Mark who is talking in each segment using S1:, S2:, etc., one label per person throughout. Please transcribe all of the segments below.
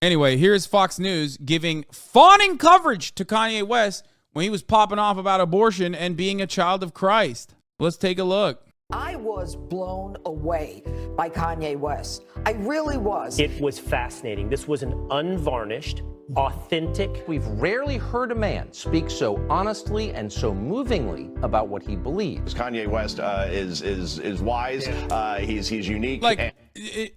S1: Anyway, here's Fox News giving fawning coverage to Kanye West when he was popping off about abortion and being a child of Christ. Let's take a look.
S2: I was blown away by Kanye West. I really was.
S3: It was fascinating. This was an unvarnished, authentic.
S4: We've rarely heard a man speak so honestly and so movingly about what he believes.
S5: Kanye West is wise. He's unique.
S1: Like,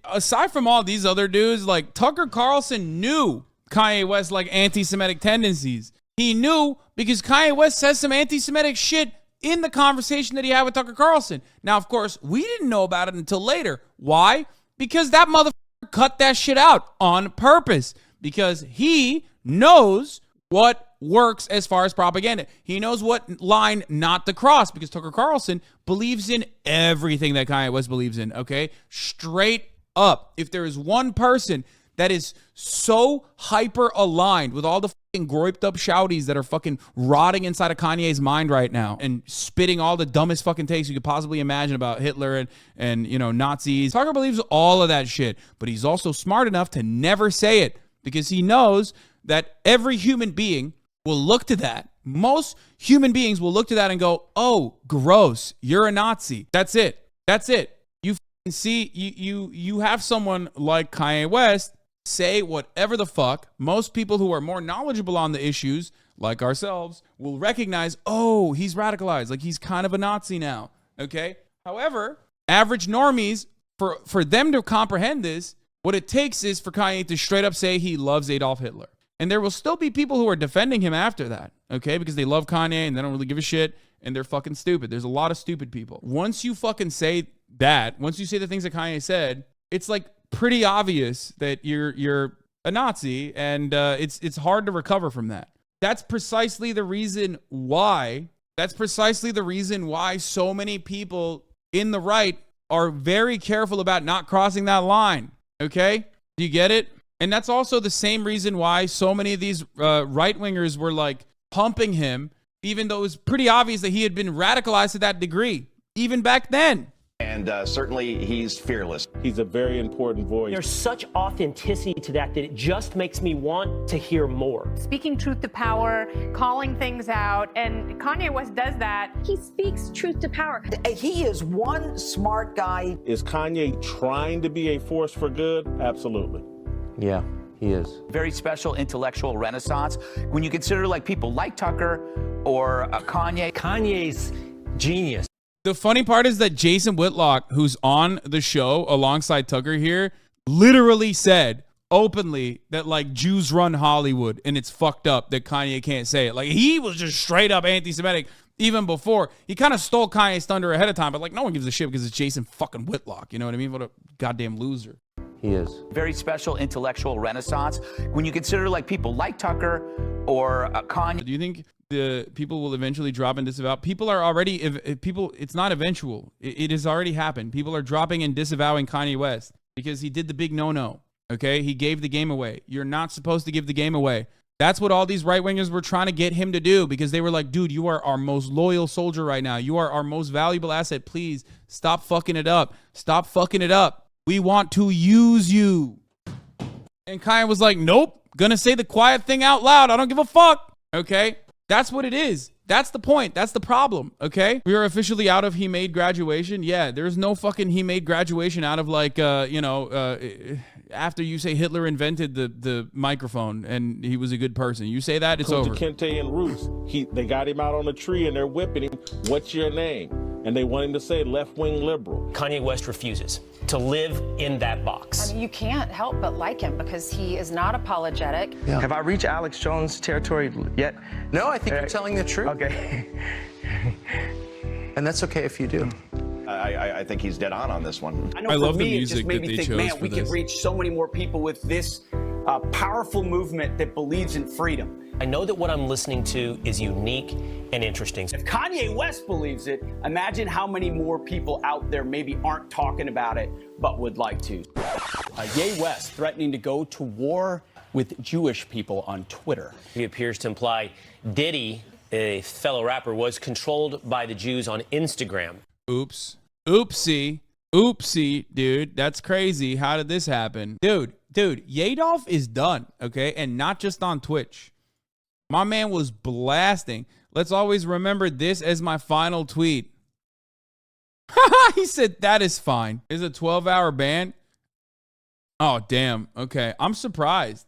S1: aside from all these other dudes, like Tucker Carlson knew Kanye West like anti-Semitic tendencies. He knew because Kanye West says some anti-Semitic shit in the conversation that he had with Tucker Carlson. Now, of course, we didn't know about it until later. Why? Because that motherfucker cut that shit out on purpose. Because he knows what works as far as propaganda. He knows what line not to cross because Tucker Carlson believes in everything that Kanye West believes in, okay? Straight up. If there is one person that is so hyper aligned with all the fucking groiped up shouties that are fucking rotting inside of Kanye's mind right now and spitting all the dumbest fucking takes you could possibly imagine about Hitler and you know, Nazis. Tucker believes all of that shit, but he's also smart enough to never say it because he knows that every human being will look to that. Most human beings will look to that and go, oh, gross, you're a Nazi. That's it. That's it. You see, you have someone like Kanye West say whatever the fuck. Most people who are more knowledgeable on the issues, like ourselves, will recognize, oh, he's radicalized. Like, he's kind of a Nazi now, okay? However, average normies, for them to comprehend this, what it takes is for Kanye to straight up say he loves Adolf Hitler. And there will still be people who are defending him after that, okay? Because they love Kanye and they don't really give a shit and they're fucking stupid. There's a lot of stupid people. Once you fucking say that, once you say the things that Kanye said, it's like pretty obvious that you're a Nazi, and it's hard to recover from that. That's precisely the reason why. That's precisely the reason why so many people in the right are very careful about not crossing that line. Okay, do you get it? And that's also the same reason why so many of these right wingers were like pumping him, even though it was pretty obvious that he had been radicalized to that degree, even back then.
S5: And certainly he's fearless.
S6: He's a very important voice.
S3: There's such authenticity to that it just makes me want to hear more.
S7: Speaking truth to power, calling things out, and Kanye West does that.
S8: He speaks truth to power.
S2: He is one smart guy.
S6: Is Kanye trying to be a force for good? Absolutely.
S4: Yeah, he is.
S9: Very special intellectual renaissance. When you consider like people like Tucker or Kanye.
S3: Kanye's genius.
S1: The funny part is that Jason Whitlock, who's on the show alongside Tucker here, literally said openly that like Jews run Hollywood and it's fucked up that Kanye can't say it. Like, he was just straight up anti-Semitic even before. He kind of stole Kanye's thunder ahead of time, but like no one gives a shit because it's Jason fucking Whitlock. You know what I mean? What a goddamn loser.
S4: He is.
S9: Very special intellectual renaissance. When you consider like people like Tucker or Kanye.
S1: Do you think the people will eventually drop and disavow? People are already, it's not eventual. It has already happened. People are dropping and disavowing Kanye West because he did the big no-no, okay? He gave the game away. You're not supposed to give the game away. That's what all these right-wingers were trying to get him to do because they were like, dude, you are our most loyal soldier right now. You are our most valuable asset. Please stop fucking it up. Stop fucking it up. We want to use you. And Kanye was like, nope, gonna say the quiet thing out loud. I don't give a fuck, okay? That's what it is. That's the point. That's the problem, okay? We are officially out of he made graduation. Yeah, there's no fucking he made graduation out of like, after you say Hitler invented the microphone and he was a good person. You say that, it's over.
S6: Kente and Roos, they got him out on a tree and they're whipping him. What's your name? And they want him to say left-wing liberal.
S3: Kanye West refuses to live in that box.
S7: I mean, you can't help but like him because he is not apologetic.
S10: Yeah. Have I reached Alex Jones territory yet?
S9: No, I think you're telling the truth.
S10: Okay. And that's okay if you do.
S5: I think he's dead on this one.
S1: I love the music that they chose for this.
S11: We could reach so many more people with this powerful movement that believes in freedom.
S3: I know that what I'm listening to is unique and interesting.
S11: If Kanye West believes it, imagine how many more people out there maybe aren't talking about it, but would like to. Ye West threatening to go to war with Jewish people on Twitter.
S3: He appears to imply Diddy, a fellow rapper, was controlled by the Jews on Instagram.
S1: Oops. Oopsie. Oopsie, dude. That's crazy. How did this happen? Dude, Dude, Yadolf is done, okay? And not just on Twitch. My man was blasting. Let's always remember this as my final tweet. He said, that is fine. Is a 12-hour ban? Oh, damn. Okay. I'm surprised.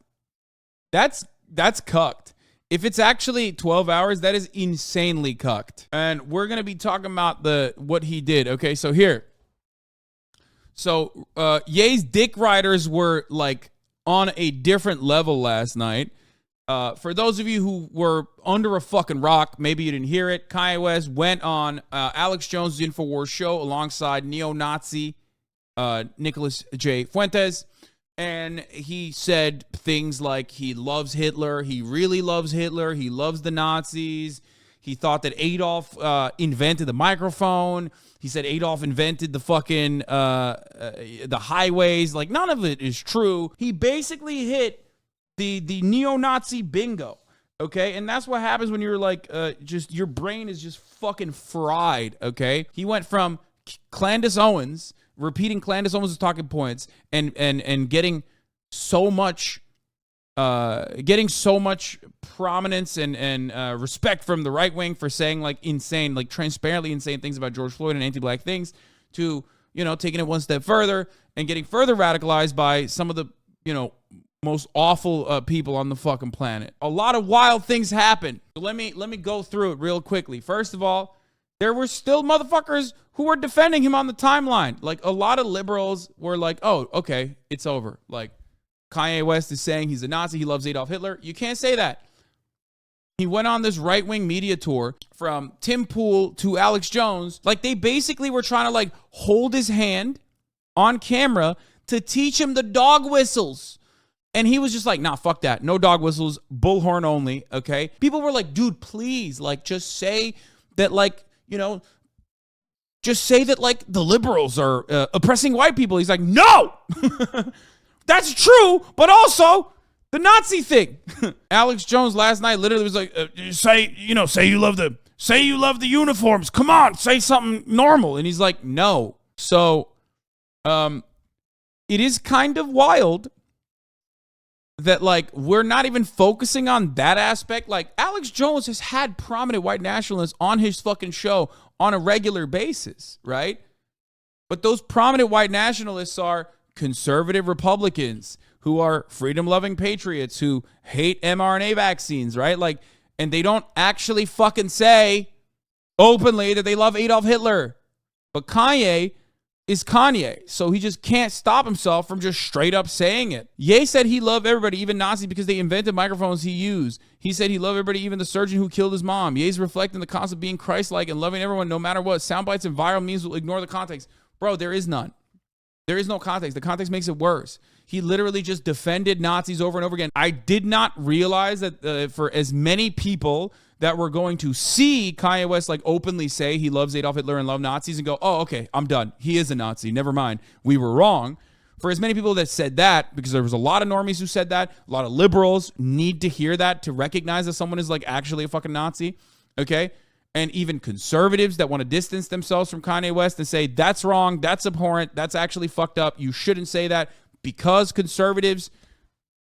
S1: That's cucked. If it's actually 12 hours, that is insanely cucked. And we're going to be talking about what he did. Okay, so here. So Ye's dick riders were like on a different level last night. For those of you who were under a fucking rock, maybe you didn't hear it, Kanye West went on Alex Jones' InfoWars show alongside neo-Nazi Nicholas J. Fuentes. And he said things like he loves Hitler. He really loves Hitler. He loves the Nazis. He thought that Adolf invented the microphone. He said Adolf invented the fucking the highways. Like, none of it is true. He basically hit the neo-Nazi bingo. Okay, and that's what happens when you're like just your brain is just fucking fried. Okay, he went from Candace Owens repeating Candace Owens' talking points and getting so much prominence and respect from the right wing for saying like insane, like transparently insane things about George Floyd and anti-black things, to, you know, taking it one step further and getting further radicalized by some of the, you know, most awful people on the fucking planet. A lot of wild things happened. So let me go through it real quickly. First of all, there were still motherfuckers who were defending him on the timeline. Like, a lot of liberals were like, oh, okay, it's over. Like, Kanye West is saying he's a Nazi, he loves Adolf Hitler. You can't say that. He went on this right-wing media tour from Tim Pool to Alex Jones. Like, they basically were trying to, like, hold his hand on camera to teach him the dog whistles. And he was just like, nah, fuck that. No dog whistles, bullhorn only, okay? People were like, dude, please, like, just say that, like, you know, just say that, like, the liberals are oppressing white people. He's like, no! That's true, but also the Nazi thing. Alex Jones last night literally was like, say you love the uniforms. Come on, say something normal. And he's like, no. So, it is kind of wild that, like, we're not even focusing on that aspect. Like, Alex Jones has had prominent white nationalists on his fucking show on a regular basis, right? But those prominent white nationalists are conservative Republicans who are freedom-loving patriots who hate mRNA vaccines, right? Like, and they don't actually fucking say openly that they love Adolf Hitler. But Kanye is Kanye, so he just can't stop himself from just straight up saying it. Ye said he loved everybody, even Nazi, because they invented microphones he used. He said he loved everybody, even the surgeon who killed his mom. Ye's reflecting the concept of being Christ-like and loving everyone no matter what. Sound bites and viral memes will ignore the context. Bro, there is none. There is no context. The context makes it worse. He literally just defended Nazis over and over again. I did not realize that for as many people that were going to see Kanye West like openly say he loves Adolf Hitler and love Nazis and go, oh, okay, I'm done. He is a Nazi. Never mind. We were wrong. For as many people that said that, because there was a lot of normies who said that, a lot of liberals need to hear that to recognize that someone is like actually a fucking Nazi, okay? And even conservatives that want to distance themselves from Kanye West and say, that's wrong, that's abhorrent, that's actually fucked up, you shouldn't say that, because conservatives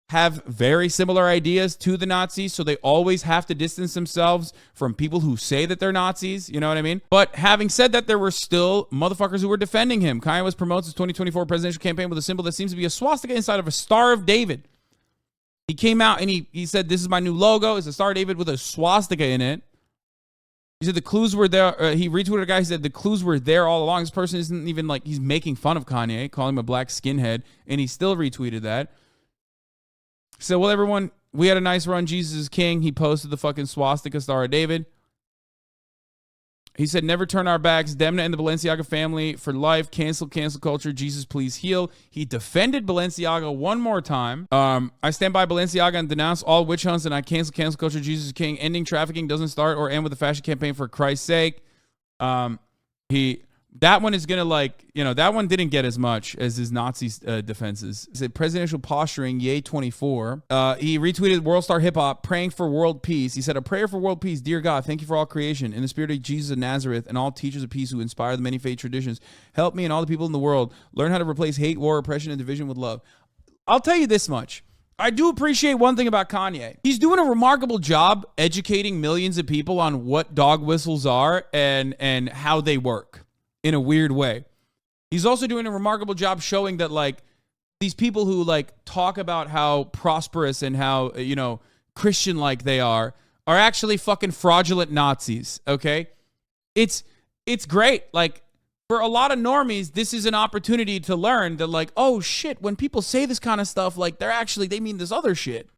S1: have very similar ideas to the Nazis, so they always have to distance themselves from people who say that they're Nazis, you know what I mean? But having said that, there were still motherfuckers who were defending him. Kanye West promotes his 2024 presidential campaign with a symbol that seems to be a swastika inside of a Star of David. He came out and he said, this is my new logo. It's a Star of David with a swastika in it. He said the clues were there. He retweeted a guy who said the clues were there all along. This person isn't even like, he's making fun of Kanye, calling him a black skinhead, and he still retweeted that. So, well, everyone, we had a nice run. Jesus is king. He posted the fucking swastika Star of David. He said, never turn our backs. Demna and the Balenciaga family for life. Cancel culture. Jesus, please heal. He defended Balenciaga one more time. I stand by Balenciaga and denounce all witch hunts, and I cancel culture. Jesus is king. Ending trafficking doesn't start or end with a fashion campaign for Christ's sake. That one is going to, like, you know, that one didn't get as much as his Nazi defenses. He said presidential posturing, Ye 24. He retweeted World Star Hip Hop, praying for world peace. He said, a prayer for world peace. Dear God, thank you for all creation. In the spirit of Jesus of Nazareth and all teachers of peace who inspire the many faith traditions, help me and all the people in the world learn how to replace hate, war, oppression, and division with love. I'll tell you this much. I do appreciate one thing about Kanye. He's doing a remarkable job educating millions of people on what dog whistles are and how they work in a weird way. He's also doing a remarkable job showing that, like, these people who, like, talk about how prosperous and how, you know, Christian-like they are actually fucking fraudulent Nazis, okay? It's great. Like, for a lot of normies, this is an opportunity to learn that, like, oh shit, when people say this kind of stuff, like, they mean this other shit.